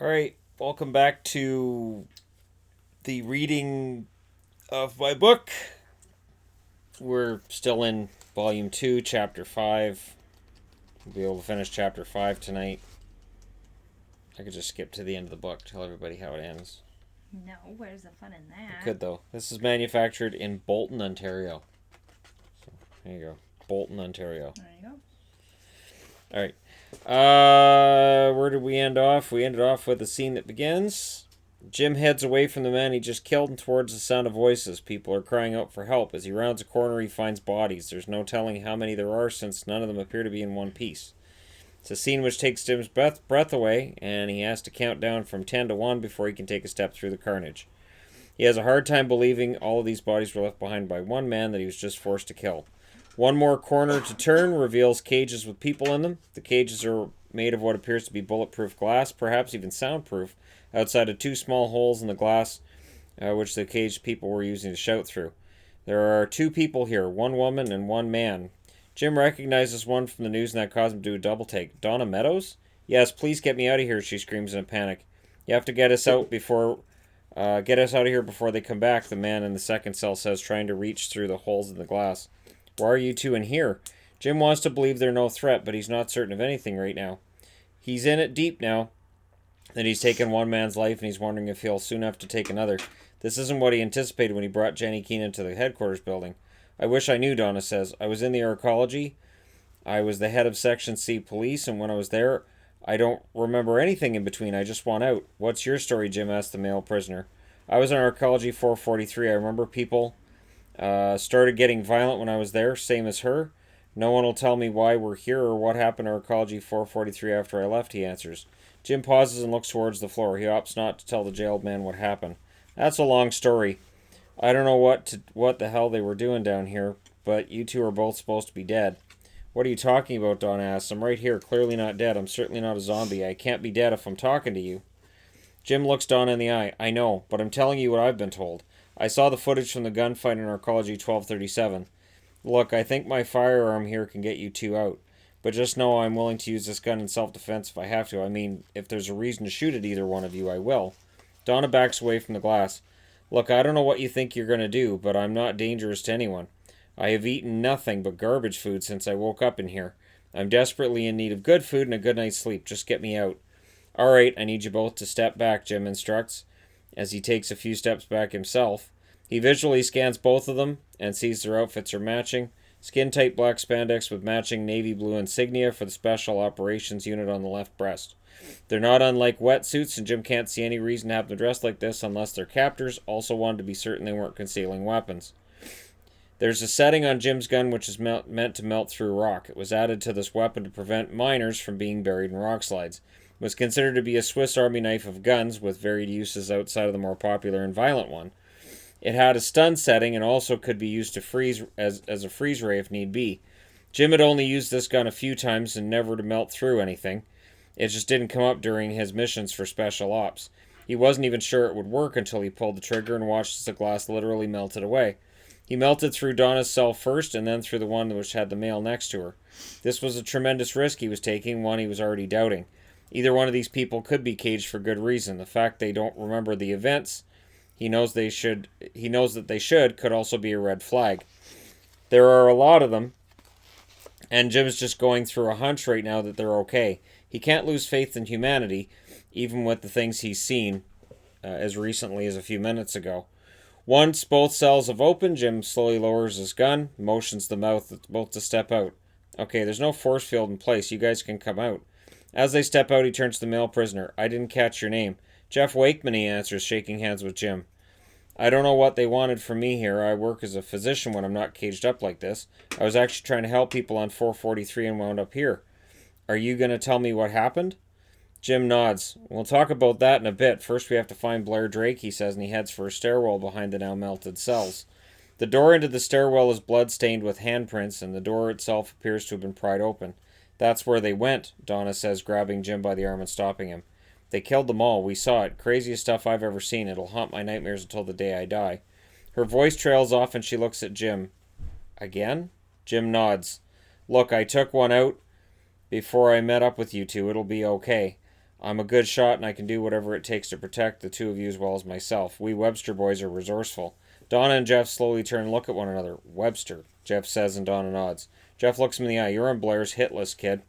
All right, welcome back to the reading of my book. We're still in Volume 2, Chapter 5. We'll be able to finish Chapter 5 tonight. I could just skip to the end of the book, tell everybody how it ends. No, where's the fun in that? I could, though. This is manufactured in Bolton, Ontario. So, there you go. Bolton, Ontario. There you go. All right. Where did we end off? We ended off with a scene that begins. Jim heads away from the man he just killed and towards the sound of voices. People are crying out for help. As he rounds a corner, he finds bodies. There's no telling how many there are, since none of them appear to be in one piece. It's a scene which takes Jim's breath away, and he has to count down from 10 to 1 before he can take a step through the carnage. He has a hard time believing all of these bodies were left behind by one man that he was just forced to kill. One more corner to turn reveals cages with people in them. The cages are made of what appears to be bulletproof glass, perhaps even soundproof, outside of two small holes in the glass, which the caged people were using to shout through. There are two people here, one woman and one man. Jim recognizes one from the news, and that caused him to do a double take. Donna Meadows? Yes, please get me out of here, she screams in a panic. You have to get us out of here before they come back, the man in the second cell says, trying to reach through the holes in the glass. Why are you two in here? Jim wants to believe they're no threat, but he's not certain of anything right now. He's in it deep now that he's taken one man's life, and he's wondering if he'll soon have to take another. This isn't what he anticipated when he brought Jenny Keenan to the headquarters building. I wish I knew, Donna says. I was in the arcology. I was the head of Section C police, and when I was there, I don't remember anything in between. I just want out. What's your story, Jim asked the male prisoner. I was in arcology 443. I remember people started getting violent when I was there, same as her. No one will tell me why we're here or what happened to arcology 443 after I left, he answers. Jim pauses and looks towards the floor. He opts not to tell the jailed man what happened. That's a long story. I don't know what the hell they were doing down here, but you two are both supposed to be dead. What are you talking about, Don asks. I'm right here, clearly not dead. I'm certainly not a zombie. I can't be dead if I'm talking to you. Jim looks Don in the eye. I know, but I'm telling you what I've been told. I saw the footage from the gunfight in arcology 1237. Look, I think my firearm here can get you two out. But just know I'm willing to use this gun in self-defense if I have to. I mean, if there's a reason to shoot at either one of you, I will. Donna backs away from the glass. Look, I don't know what you think you're going to do, but I'm not dangerous to anyone. I have eaten nothing but garbage food since I woke up in here. I'm desperately in need of good food and a good night's sleep. Just get me out. All right, I need you both to step back, Jim instructs, as he takes a few steps back himself. He visually scans both of them and sees their outfits are matching. Skin-tight black spandex with matching navy blue insignia for the Special Operations Unit on the left breast. They're not unlike wetsuits, and Jim can't see any reason to have them dressed like this unless their captors also wanted to be certain they weren't concealing weapons. There's a setting on Jim's gun which is meant to melt through rock. It was added to this weapon to prevent miners from being buried in rock slides. It was considered to be a Swiss Army knife of guns, with varied uses outside of the more popular and violent one. It had a stun setting and also could be used to freeze as a freeze ray if need be. Jim had only used this gun a few times and never to melt through anything. It just didn't come up during his missions for special ops. He wasn't even sure it would work until he pulled the trigger and watched as the glass literally melted away. He melted through Donna's cell first and then through the one which had the male next to her. This was a tremendous risk he was taking, one he was already doubting. Either one of these people could be caged for good reason. The fact they don't remember the events he knows that they should could also be a red flag. There are a lot of them, and Jim's just going through a hunch right now that they're okay. He can't lose faith in humanity, even with the things he's seen as recently as a few minutes ago. Once both cells have opened, Jim slowly lowers his gun, motions the mouth both to step out. Okay, there's no force field in place. You guys can come out. As they step out, he turns to the male prisoner. I didn't catch your name. Jeff Wakeman, he answers, shaking hands with Jim. I don't know what they wanted from me here. I work as a physician when I'm not caged up like this. I was actually trying to help people on 443 and wound up here. Are you going to tell me what happened? Jim nods. We'll talk about that in a bit. First we have to find Blair Drake, he says, and he heads for a stairwell behind the now melted cells. The door into the stairwell is blood-stained with handprints, and the door itself appears to have been pried open. That's where they went, Donna says, grabbing Jim by the arm and stopping him. They killed them all. We saw it. Craziest stuff I've ever seen. It'll haunt my nightmares until the day I die. Her voice trails off and she looks at Jim. Again? Jim nods. Look, I took one out before I met up with you two. It'll be okay. I'm a good shot and I can do whatever it takes to protect the two of you as well as myself. We Webster boys are resourceful. Donna and Jeff slowly turn and look at one another. Webster, Jeff says, and Donna nods. Jeff looks him in the eye. You're on Blair's hit list, kid.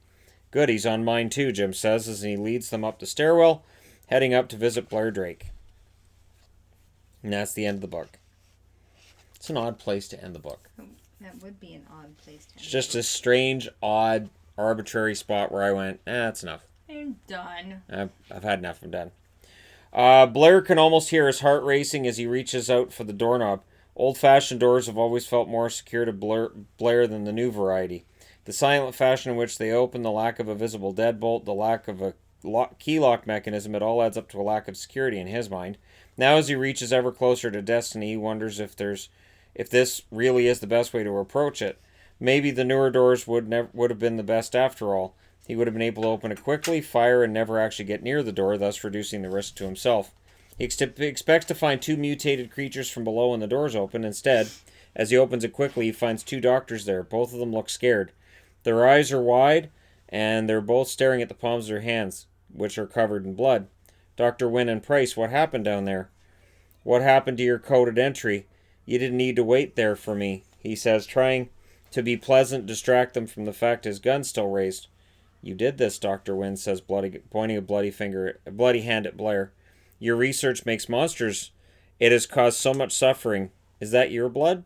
Good, he's on mine too, Jim says as he leads them up the stairwell, heading up to visit Blair Drake. And that's the end of the book. It's an odd place to end the book. That would be an odd place to end. It's just a strange, odd, arbitrary spot where I went, that's enough. I'm done. I've had enough. I'm done. Blair can almost hear his heart racing as he reaches out for the doorknob. Old-fashioned doors have always felt more secure to Blair than the new variety. The silent fashion in which they open, the lack of a visible deadbolt, the lack of a key lock mechanism, it all adds up to a lack of security in his mind. Now as he reaches ever closer to destiny, he wonders if this really is the best way to approach it. Maybe the newer doors would have been the best after all. He would have been able to open it quickly, fire, and never actually get near the door, thus reducing the risk to himself. He expects to find two mutated creatures from below when the doors open. Instead, as he opens it quickly, he finds two doctors there. Both of them look scared. Their eyes are wide, and they're both staring at the palms of their hands, which are covered in blood. Dr. Wynne and Price, what happened down there? What happened to your coded entry? You didn't need to wait there for me, he says, trying to be pleasant, distract them from the fact his gun's still raised. You did this, Dr. Wynne says, pointing a bloody hand at Blair. Your research makes monsters. It has caused so much suffering. Is that your blood?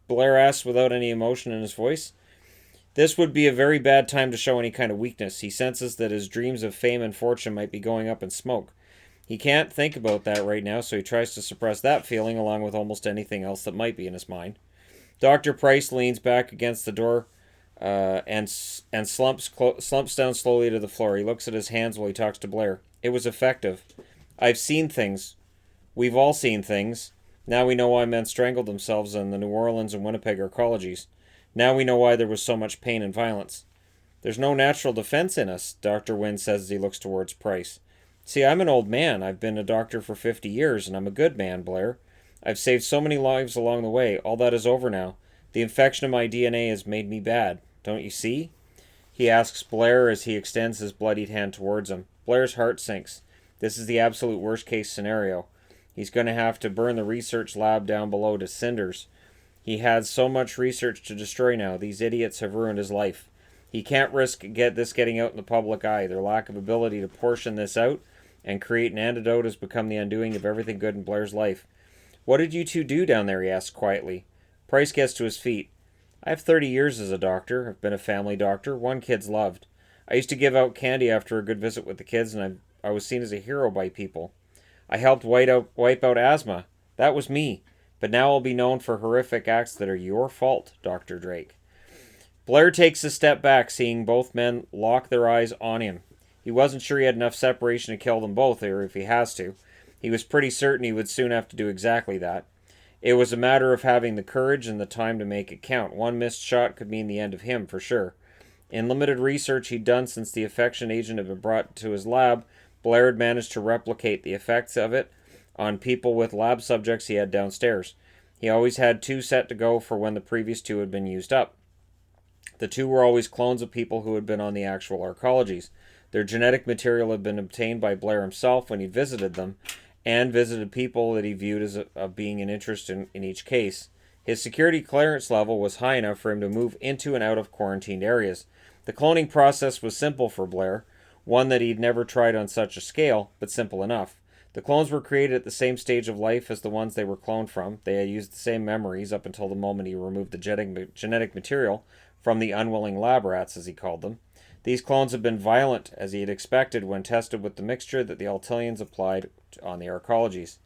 Blair asks without any emotion in his voice. This would be a very bad time to show any kind of weakness. He senses that his dreams of fame and fortune might be going up in smoke. He can't think about that right now, so he tries to suppress that feeling along with almost anything else that might be in his mind. Dr. Price leans back against the door and slumps down slowly to the floor. He looks at his hands while he talks to Blair. It was effective. I've seen things. We've all seen things. Now we know why men strangled themselves in the New Orleans and Winnipeg arcologies. Now we know why there was so much pain and violence. There's no natural defense in us, Dr. Wynne says as he looks towards Price. See, I'm an old man. I've been a doctor for 50 years, and I'm a good man, Blair. I've saved so many lives along the way. All that is over now. The infection of my DNA has made me bad. Don't you see? He asks Blair as he extends his bloodied hand towards him. Blair's heart sinks. This is the absolute worst-case scenario. He's going to have to burn the research lab down below to cinders. He had so much research to destroy now. These idiots have ruined his life. He can't risk this getting out in the public eye. Their lack of ability to portion this out and create an antidote has become the undoing of everything good in Blair's life. What did you two do down there? He asks quietly. Price gets to his feet. I have 30 years as a doctor. I've been a family doctor. One kid's loved. I used to give out candy after a good visit with the kids, and I was seen as a hero by people. I helped wipe out asthma. That was me. But now I'll be known for horrific acts that are your fault, Dr. Drake. Blair takes a step back, seeing both men lock their eyes on him. He wasn't sure he had enough separation to kill them both, or if he has to. He was pretty certain he would soon have to do exactly that. It was a matter of having the courage and the time to make it count. One missed shot could mean the end of him, for sure. In limited research he'd done since the infection agent had been brought to his lab, Blair had managed to replicate the effects of it on people with lab subjects he had downstairs. He always had two set to go for when the previous two had been used up. The two were always clones of people who had been on the actual arcologies. Their genetic material had been obtained by Blair himself when he visited them, and visited people that he viewed as being an interest in each case. His security clearance level was high enough for him to move into and out of quarantined areas. The cloning process was simple for Blair, one that he'd never tried on such a scale, but simple enough. The clones were created at the same stage of life as the ones they were cloned from. They had used the same memories up until the moment he removed the genetic material from the unwilling lab rats, as he called them. These clones had been violent, as he had expected when tested with the mixture that the Altilians applied on the arcologies.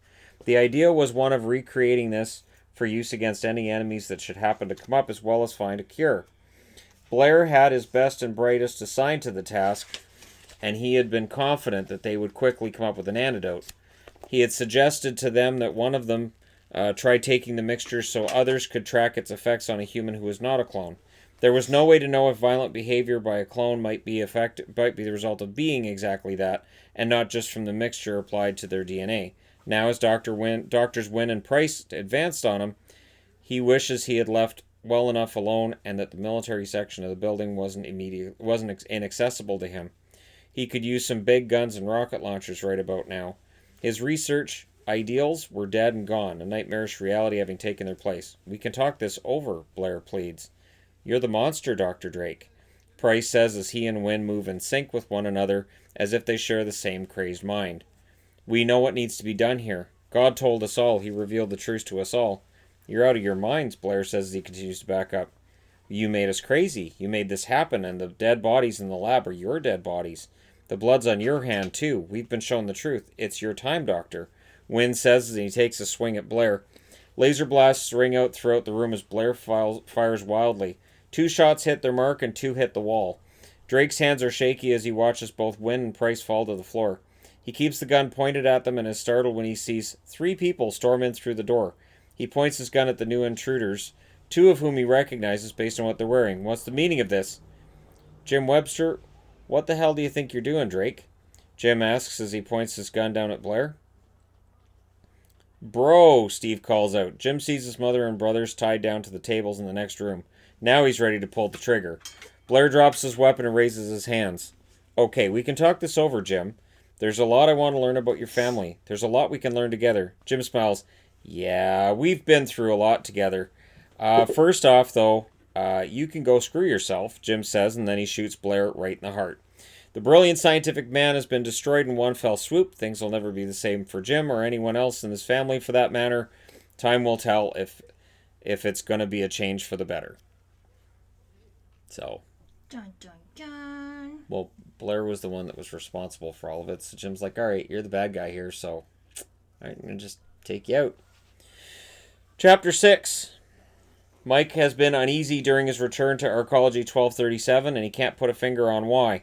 The idea was one of recreating this for use against any enemies that should happen to come up, as well as find a cure. Blair had his best and brightest assigned to the task, and he had been confident that they would quickly come up with an antidote. He had suggested to them that one of them try taking the mixture so others could track its effects on a human who was not a clone. There was no way to know if violent behavior by a clone might be the result of being exactly that, and not just from the mixture applied to their DNA. Now, as Doctors Wynne and Price advanced on him, he wishes he had left well enough alone, and that the military section of the building wasn't inaccessible to him. He could use some big guns and rocket launchers right about now. His research ideals were dead and gone, a nightmarish reality having taken their place. We can talk this over, Blair pleads. You're the monster, Dr. Drake, Price says as he and Wynne move in sync with one another as if they share the same crazed mind. We know what needs to be done here. God told us all. He revealed the truth to us all. You're out of your minds, Blair says as he continues to back up. You made us crazy. You made this happen, and the dead bodies in the lab are your dead bodies. The blood's on your hand, too. We've been shown the truth. It's your time, Doctor. Wynne says as he takes a swing at Blair. Laser blasts ring out throughout the room as Blair fires wildly. 2 shots hit their mark and 2 hit the wall. Drake's hands are shaky as he watches both Wynne and Price fall to the floor. He keeps the gun pointed at them and is startled when he sees 3 people storm in through the door. He points his gun at the new intruders, 2 of whom he recognizes based on what they're wearing. What's the meaning of this? Jim Webster, what the hell do you think you're doing, Drake? Jim asks as he points his gun down at Blair. Bro, Steve calls out. Jim sees his mother and brothers tied down to the tables in the next room. Now he's ready to pull the trigger. Blair drops his weapon and raises his hands. Okay, we can talk this over, Jim. There's a lot I want to learn about your family. There's a lot we can learn together. Jim smiles. Yeah, we've been through a lot together. First off, though, you can go screw yourself, Jim says, and then he shoots Blair right in the heart. The brilliant scientific man has been destroyed in one fell swoop. Things will never be the same for Jim or anyone else in his family, for that matter. Time will tell if it's going to be a change for the better. So. Dun, dun, dun. Well, Blair was the one that was responsible for all of it. So Jim's like, all right, you're the bad guy here, so all right, I'm going to just take you out. Chapter 6. Mike has been uneasy during his return to Arcology 1237, and he can't put a finger on why.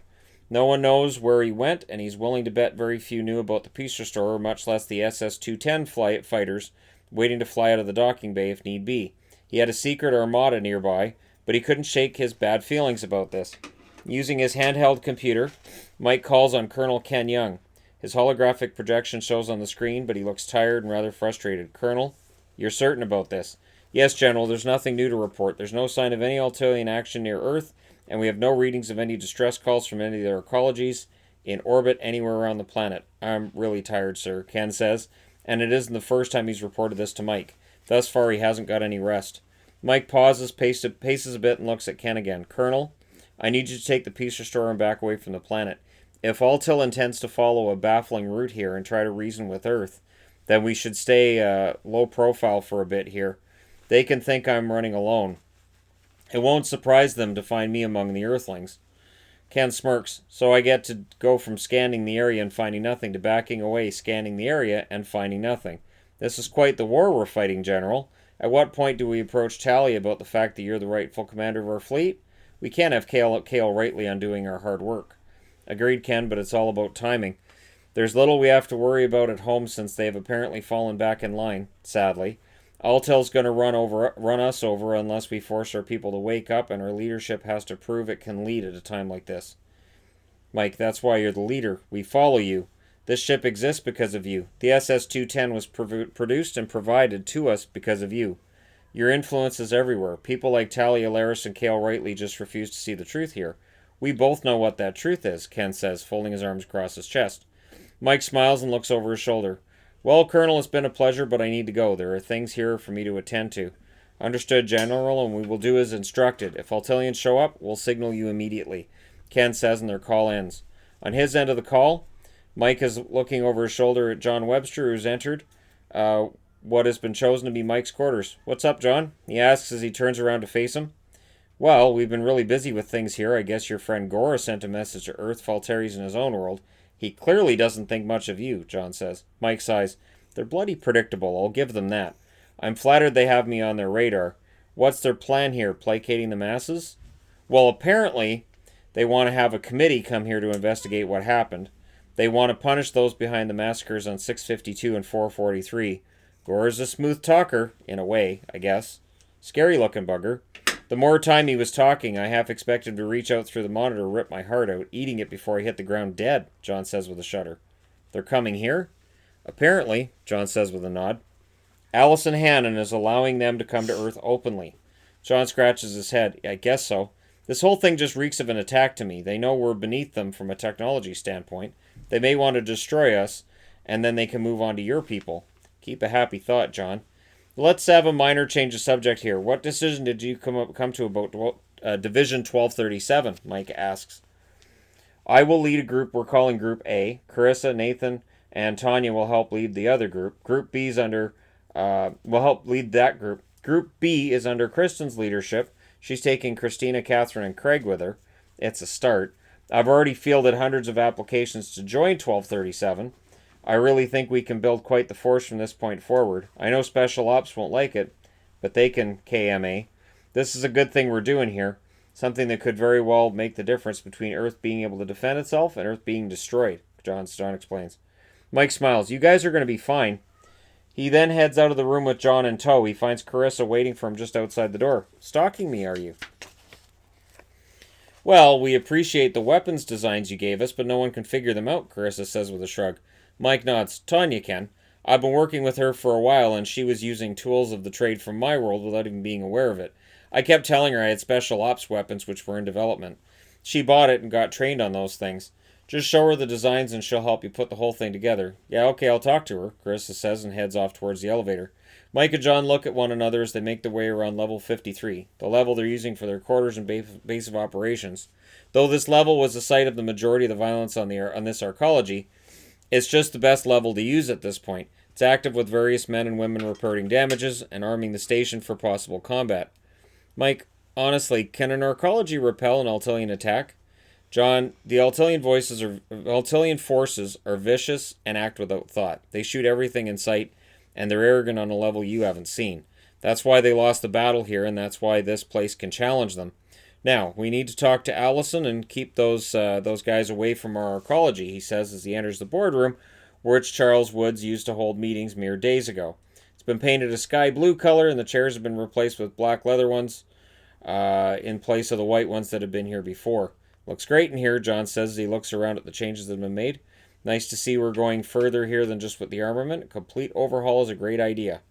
No one knows where he went, and he's willing to bet very few knew about the Peace Restorer, much less the SS-210 fighters waiting to fly out of the docking bay if need be. He had a secret armada nearby, but he couldn't shake his bad feelings about this. Using his handheld computer, Mike calls on Colonel Ken Young. His holographic projection shows on the screen, but he looks tired and rather frustrated. Colonel, you're certain about this? Yes, General, there's nothing new to report. There's no sign of any Altilian action near Earth, and we have no readings of any distress calls from any of their arcologies in orbit anywhere around the planet. I'm really tired, sir, Ken says, and it isn't the first time he's reported this to Mike. Thus far, he hasn't got any rest. Mike pauses, paces a bit, and looks at Ken again. Colonel, I need you to take the Peace Restorer and back away from the planet. If Altil intends to follow a baffling route here and try to reason with Earth, then we should stay low profile for a bit here. They can think I'm running alone. It won't surprise them to find me among the Earthlings. Ken smirks. So I get to go from scanning the area and finding nothing to backing away, scanning the area, and finding nothing. This is quite the war we're fighting, General. At what point do we approach Tally about the fact that you're the rightful commander of our fleet? We can't have Cale rightly undoing our hard work. Agreed, Ken, but it's all about timing. There's little we have to worry about at home since they've apparently fallen back in line, sadly. Altel's going to run us over unless we force our people to wake up, and our leadership has to prove it can lead at a time like this. Mike, that's why you're the leader. We follow you. This ship exists because of you. The SS-210 was produced and provided to us because of you. Your influence is everywhere. People like Talia Laris and Cale Rightly just refuse to see the truth here. We both know what that truth is, Ken says, folding his arms across his chest. Mike smiles and looks over his shoulder. Well, Colonel, it's been a pleasure, but I need to go. There are things here for me to attend to. Understood, General, and we will do as instructed. If Altilians show up, we'll signal you immediately, Ken says, and their call ends. On his end of the call, Mike is looking over his shoulder at John Webster, who's entered what has been chosen to be Mike's quarters. What's up, John? He asks as he turns around to face him. Well, we've been really busy with things here. I guess your friend Gora sent a message to Earth Falteri's in his own world. He clearly doesn't think much of you, John says. Mike sighs. They're bloody predictable, I'll give them that. I'm flattered they have me on their radar. What's their plan here, placating the masses? Well, apparently, they want to have a committee come here to investigate what happened. They want to punish those behind the massacres on 652 and 443. Gore's a smooth talker, in a way, I guess. Scary-looking bugger. The more time he was talking, I half expected to reach out through the monitor and rip my heart out, eating it before I hit the ground dead, John says with a shudder. They're coming here? Apparently, John says with a nod. Addison Hannon is allowing them to come to Earth openly. John scratches his head. I guess so. This whole thing just reeks of an attack to me. They know we're beneath them from a technology standpoint. They may want to destroy us, and then they can move on to your people. Keep a happy thought, John. Let's have a minor change of subject here. What decision did you come to about Division 1237? Mike asks. I will lead a group we're calling Group A. Carissa, Nathan, and Tanya will help lead the other group. Group B is will help lead that group. Group B is under Kristen's leadership. She's taking Christina, Catherine, and Craig with her. It's a start. I've already fielded hundreds of applications to join 1237. I really think we can build quite the force from this point forward. I know Special Ops won't like it, but they can KMA. This is a good thing we're doing here. Something that could very well make the difference between Earth being able to defend itself and Earth being destroyed, John explains. Mike smiles. You guys are going to be fine. He then heads out of the room with John in tow. He finds Carissa waiting for him just outside the door. Stalking me, are you? Well, we appreciate the weapons designs you gave us, but no one can figure them out, Carissa says with a shrug. Mike nods. Tanya can. I've been working with her for a while, and she was using tools of the trade from my world without even being aware of it. I kept telling her I had special ops weapons which were in development. She bought it and got trained on those things. Just show her the designs and she'll help you put the whole thing together. Yeah, okay, I'll talk to her, Carissa says and heads off towards the elevator. Mike and John look at one another as they make their way around level 53, the level they're using for their quarters and base of operations. Though this level was the site of the majority of the violence on this arcology, it's just the best level to use at this point. It's active with various men and women reporting damages and arming the station for possible combat. Mike, honestly, can an arcology repel an Altilian attack? John, the Altilian forces are vicious and act without thought. They shoot everything in sight, and they're arrogant on a level you haven't seen. That's why they lost the battle here, and that's why this place can challenge them. Now, we need to talk to Addison and keep those guys away from our arcology, he says as he enters the boardroom, which Charles Woods used to hold meetings mere days ago. It's been painted a sky blue color, and the chairs have been replaced with black leather ones in place of the white ones that have been here before. Looks great in here, John says as he looks around at the changes that have been made. Nice to see we're going further here than just with the armament. A complete overhaul is a great idea.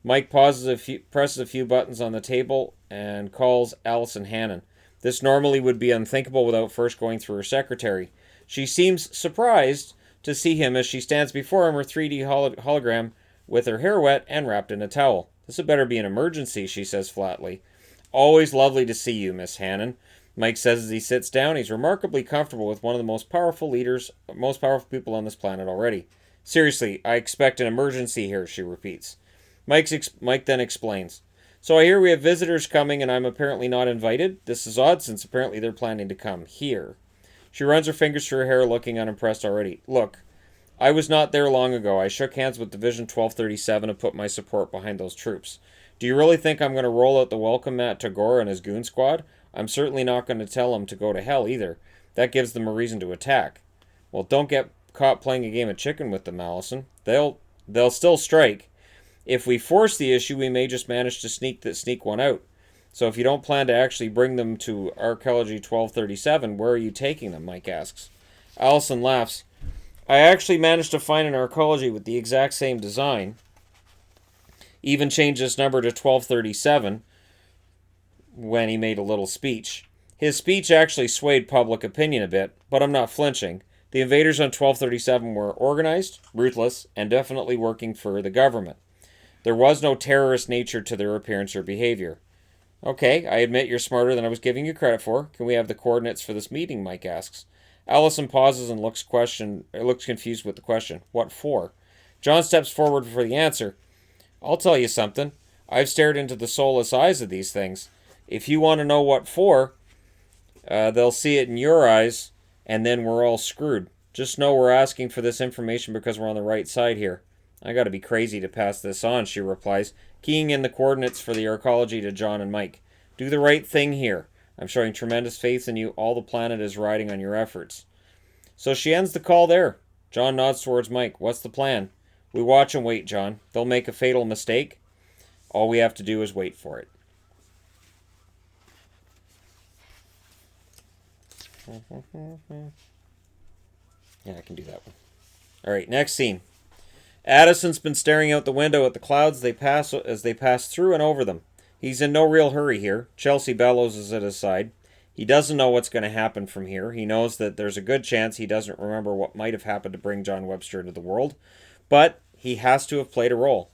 Mike presses a few buttons on the table and calls Allison Hannon. This normally would be unthinkable without first going through her secretary. She seems surprised to see him as she stands before him, her 3D hologram, with her hair wet and wrapped in a towel. This had better be an emergency, she says flatly. Always lovely to see you, Miss Hannon. Mike says as he sits down, he's remarkably comfortable with one of the most powerful people on this planet already. Seriously, I expect an emergency here, she repeats. Mike then explains. So I hear we have visitors coming and I'm apparently not invited. This is odd since apparently they're planning to come here. She runs her fingers through her hair, looking unimpressed already. Look, I was not there long ago. I shook hands with Division 1237 and put my support behind those troops. Do you really think I'm going to roll out the welcome mat to Gore and his goon squad? I'm certainly not going to tell them to go to hell either. That gives them a reason to attack. Well, don't get caught playing a game of chicken with them, Allison. They'll still strike. If we force the issue, we may just manage to sneak one out. So if you don't plan to actually bring them to Arcology 1237, where are you taking them? Mike asks. Allison laughs. I actually managed to find an Arcology with the exact same design. Even changed this number to 1237 when he made a little speech. His speech actually swayed public opinion a bit, but I'm not flinching. The invaders on 1237 were organized, ruthless, and definitely working for the government. There was no terrorist nature to their appearance or behavior. Okay, I admit you're smarter than I was giving you credit for. Can we have the coordinates for this meeting? Mike asks. Allison pauses and looks confused with the question. What for? John steps forward for the answer. I'll tell you something. I've stared into the soulless eyes of these things. If you want to know what for, they'll see it in your eyes, and then we're all screwed. Just know we're asking for this information because we're on the right side here. I gotta be crazy to pass this on, she replies, keying in the coordinates for the arcology to John and Mike. Do the right thing here. I'm showing tremendous faith in you. All the planet is riding on your efforts. So she ends the call there. John nods towards Mike. What's the plan? We watch and wait, John. They'll make a fatal mistake. All we have to do is wait for it. Yeah, I can do that one. Alright, next scene. Addison's been staring out the window at the clouds as they pass through and over them. He's in no real hurry here. Chelsea Bellows is at his side. He doesn't know what's going to happen from here. He knows that there's a good chance he doesn't remember what might have happened to bring John Webster into the world, but he has to have played a role.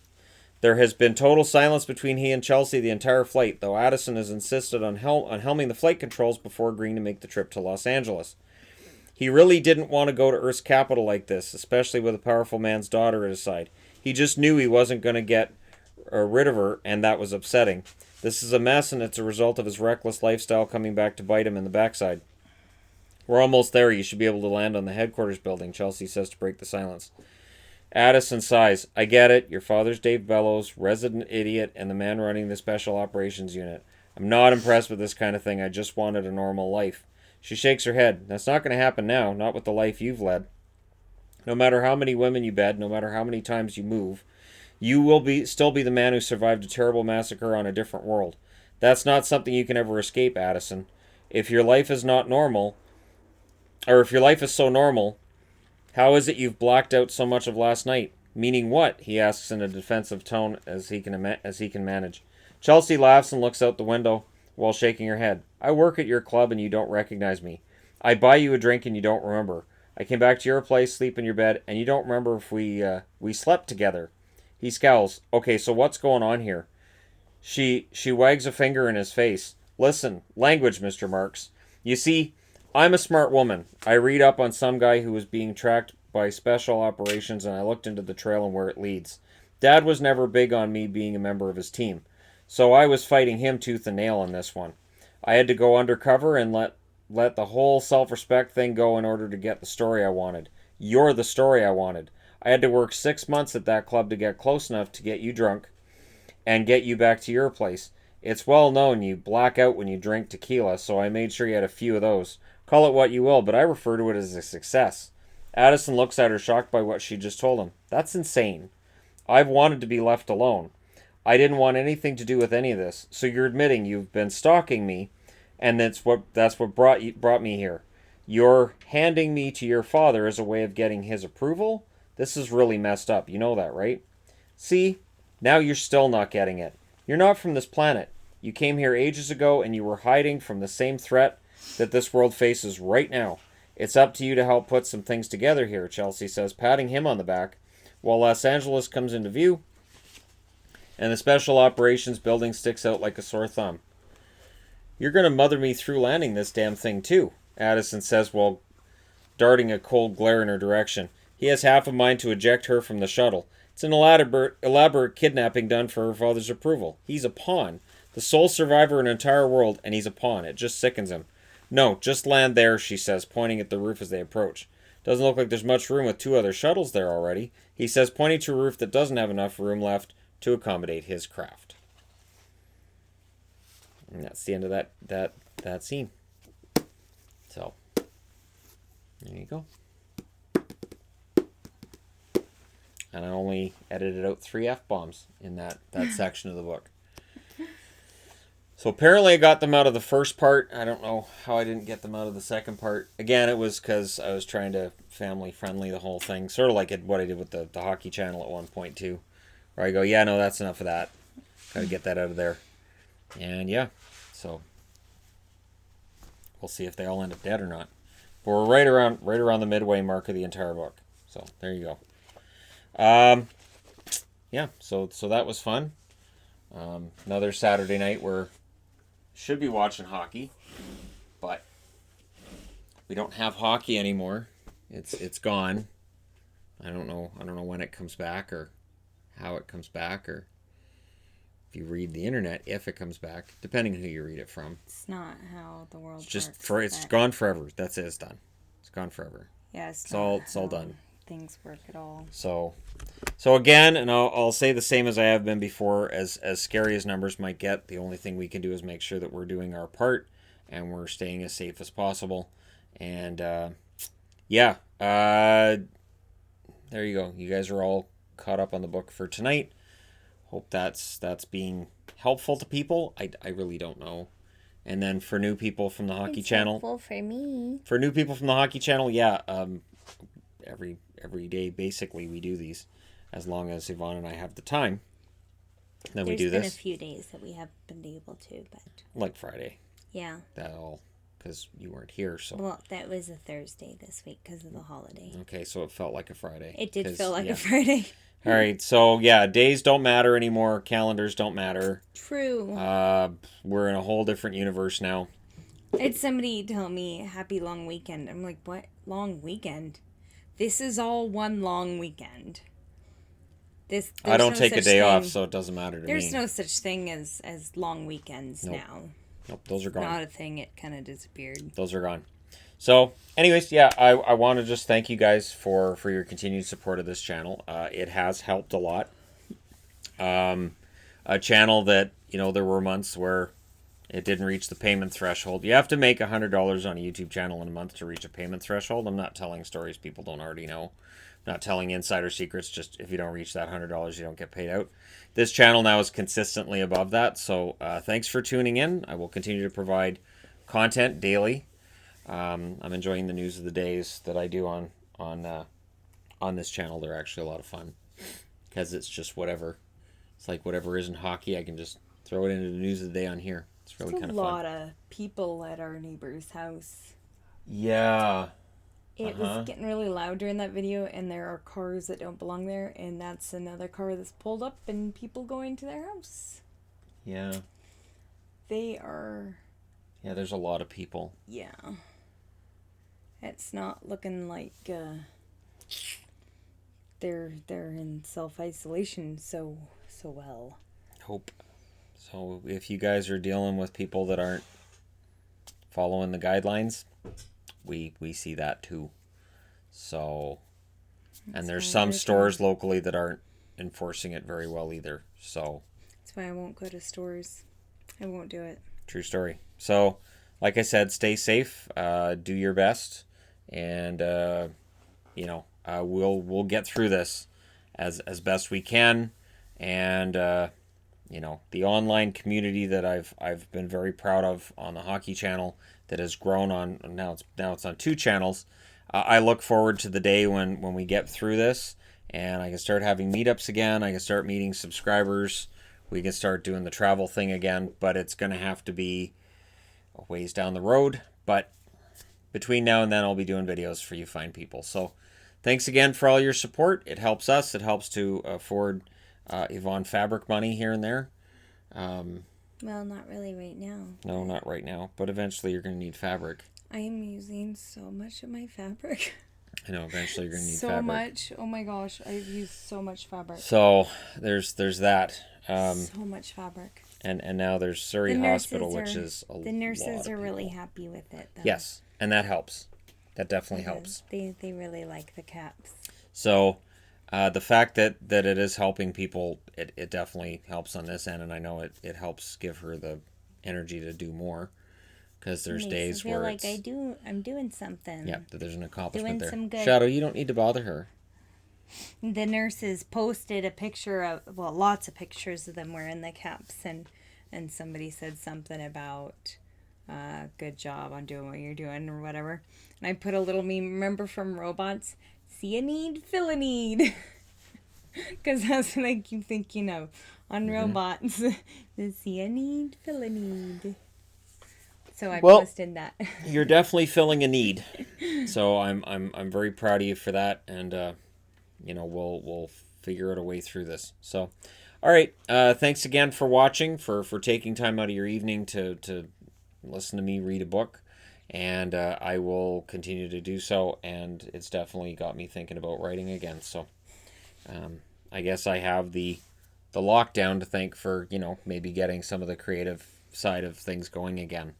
There has been total silence between he and Chelsea the entire flight, though Addison has insisted on helming the flight controls before agreeing to make the trip to Los Angeles. He really didn't want to go to Earth's capital like this, especially with a powerful man's daughter at his side. He just knew he wasn't going to get rid of her, and that was upsetting. This is a mess, and it's a result of his reckless lifestyle coming back to bite him in the backside. We're almost there. You should be able to land on the headquarters building, Chelsea says to break the silence. Addison sighs. I get it. Your father's Dave Bellows, resident idiot, and the man running the special operations unit. I'm not impressed with this kind of thing. I just wanted a normal life. She shakes her head. That's not going to happen now, not with the life you've led. No matter how many women you bed, no matter how many times you move, you will still be the man who survived a terrible massacre on a different world. That's not something you can ever escape, Addison. If your life is not normal, or if your life is so normal, how is it you've blacked out so much of last night? Meaning what? He asks in a defensive tone as he can manage. Chelsea laughs and looks out the window while shaking her head. I work at your club and you don't recognize me. I buy you a drink and you don't remember. I came back to your place, sleep in your bed, and you don't remember if we slept together. He scowls. Okay, so what's going on here? She wags a finger in his face. Listen, language, Mr. Marks. You see, I'm a smart woman. I read up on some guy who was being tracked by special operations, and I looked into the trail and where it leads. Dad was never big on me being a member of his team, so I was fighting him tooth and nail on this one. I had to go undercover and let the whole self-respect thing go in order to get the story I wanted. You're the story I wanted. I had to work 6 months at that club to get close enough to get you drunk and get you back to your place. It's well known you black out when you drink tequila, so I made sure you had a few of those. Call it what you will, but I refer to it as a success. Addison looks at her, shocked by what she just told him. That's insane. I've wanted to be left alone. I didn't want anything to do with any of this, so you're admitting you've been stalking me, and that's what brought me here. You're handing me to your father as a way of getting his approval? This is really messed up. You know that, right? See? Now you're still not getting it. You're not from this planet. You came here ages ago and you were hiding from the same threat that this world faces right now. It's up to you to help put some things together here, Chelsea says, patting him on the back, while Los Angeles comes into view and the special operations building sticks out like a sore thumb. You're going to mother me through landing this damn thing too, Addison says while darting a cold glare in her direction. He has half a mind to eject her from the shuttle. It's an elaborate kidnapping done for her father's approval. He's a pawn. The sole survivor in an entire world, and he's a pawn. It just sickens him. No, just land there, she says, pointing at the roof as they approach. Doesn't look like there's much room with 2 other shuttles there already, he says, pointing to a roof that doesn't have enough room left to accommodate his craft. And that's the end of that scene. So, there you go. And I only edited out 3 F-bombs in that section of the book. So apparently I got them out of the first part. I don't know how I didn't get them out of the second part. Again, it was because I was trying to family-friendly the whole thing. Sort of like what I did with the hockey channel at one point, too. Where I go, yeah, no, that's enough of that. Got to get that out of there. And yeah, so we'll see if they all end up dead or not. But we're right around the midway mark of the entire book. So there you go. Yeah, so that was fun. Another Saturday night where should be watching hockey, but we don't have hockey anymore. It's gone. I don't know when it comes back or how it comes back, or if you read the internet, if it comes back, depending on who you read it from. It's not how the world It's just works. it's gone forever. That's it. It's done. It's gone forever. Yeah, It's all done. Things work at all. So again, and I'll say the same as I have been before, as scary as numbers might get, the only thing we can do is make sure that we're doing our part and we're staying as safe as possible. And there you go. You guys are all caught up on the book for tonight. Hope that's being helpful to people. I really don't know. And then for new people from the hockey channel, helpful for me. For new people from the hockey channel, yeah, every day basically we do these, as long as Yvonne and I have the time. Then we do this. There's been a few days that we haven't been able to, but like Friday. Yeah. That all because you weren't here. So Well, that was a Thursday this week because of the holiday. okay, so it felt like a Friday. It did 'Cause, feel like yeah. a Friday. All right, so yeah, days don't matter anymore. Calendars don't matter. True. We're in a whole different universe now. I had somebody tell me happy long weekend. I'm like, what? Long weekend? This is all one long weekend. I don't no take a such day off, thing- so it doesn't matter to There's me. no such thing as long weekends Nope. now. Nope, those are gone. Not a thing. It kind of disappeared. Those are gone. So, anyways, yeah, I want to just thank you guys for your continued support of this channel. It has helped a lot. A channel that, you know, there were months where it didn't reach the payment threshold. You have to make $100 on a YouTube channel in a month to reach a payment threshold. I'm not telling stories people don't already know. I'm not telling insider secrets. Just if you don't reach that $100, you don't get paid out. This channel now is consistently above that. So thanks for tuning in. I will continue to provide content daily. I'm enjoying the news of the days that I do on this channel. They're actually a lot of fun because it's just whatever. It's like whatever isn't hockey, I can just throw it into the news of the day on here. It's really kind of fun. A lot of people at our neighbor's house. Yeah. It was getting really loud during that video, and there are cars that don't belong there, and that's another car that's pulled up and people going to their house. Yeah. They are... Yeah, there's a lot of people. Yeah. It's not looking like they're in self-isolation so well. Hope. So if you guys are dealing with people that aren't following the guidelines, we see that too. So, and there's some stores locally that aren't enforcing it very well either. So that's why I won't go to stores. I won't do it. True story. So, like I said, stay safe. Do your best, and we'll get through this as best we can. And the online community that I've been very proud of on the hockey channel that has grown on now it's on 2 channels. I look forward to the day when we get through this and I can start having meetups again. I can start meeting subscribers. We can start doing the travel thing again, but it's going to have to be a ways down the road. But between now and then, I'll be doing videos for you fine people. So thanks again for all your support. It helps us. It helps to afford Yvonne fabric money here and there. Well, not really right now. No, not right now. But eventually you're going to need fabric. I am using so much of my fabric. I know, eventually you're going to need so fabric. So much. Oh my gosh, I've used so much fabric. So there's that. So much fabric. And now there's Surrey Hospital, which is a lot of The nurses are people. really happy with it, though. Yes, and that helps. That definitely helps. They really like the caps. So the fact that it is helping people, it definitely helps on this end, and I know it helps give her the energy to do more, because there's days where I feel like I'm doing something. Yeah, that there's an accomplishment there. Some good. Shadow, you don't need to bother her. The nurses posted a picture of, well, lots of pictures of them wearing the caps, and somebody said something about good job on doing what you're doing or whatever. And I put a little meme, remember from Robots? See a need, fill a need. Because that's what I keep thinking of on Robots. The see a need, fill a need. So I posted that. You're definitely filling a need. So I'm very proud of you for that, and we'll figure out a way through this. So, all right, thanks again for watching, for taking time out of your evening to listen to me read a book, and I will continue to do so. And it's definitely got me thinking about writing again. So, I guess I have the lockdown to thank for maybe getting some of the creative side of things going again.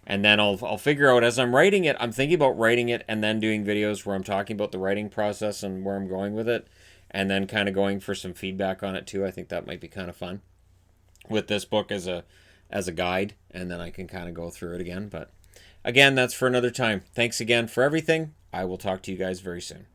And then I'll figure out as I'm writing it, I'm thinking about writing it and then doing videos where I'm talking about the writing process and where I'm going with it, and then kind of going for some feedback on it too. I think that might be kind of fun with this book as a guide, and then I can kind of go through it again. But again, that's for another time. Thanks again for everything. I will talk to you guys very soon.